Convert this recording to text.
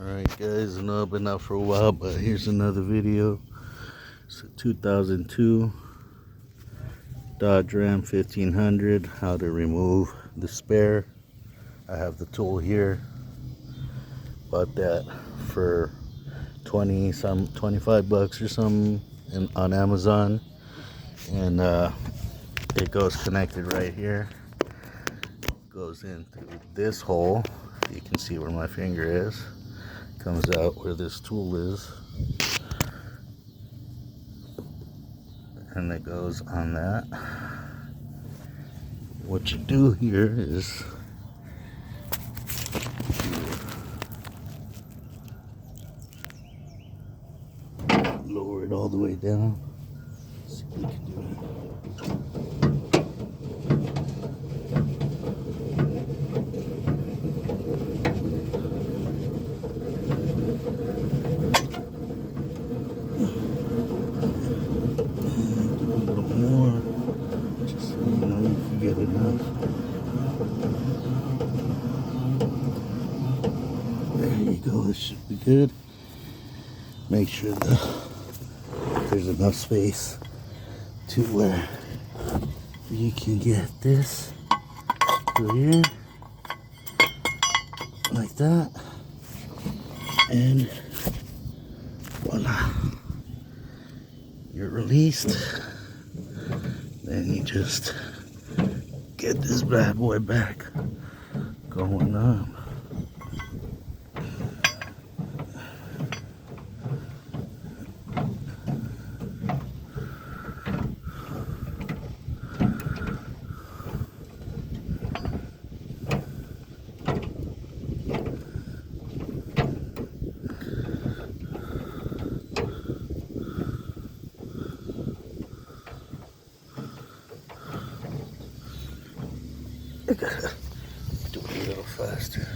Alright guys, I know I've been out for a while, but here's another video. It's a 2002 Dodge Ram 1500, how to remove the spare. I have the tool here. Bought that for 25 bucks or something on Amazon. And it goes connected right here. Goes in through this hole. You can see where my finger is. Comes out where this tool is, and it goes on that. What you do here is lower it all the way down. Let's see if we can do it. Get enough. There you go, this should be good. Make sure that there's enough space to where you can get this through here, like that, and voila, you're released. Then you just get this bad boy back going up. I gotta do it a little faster.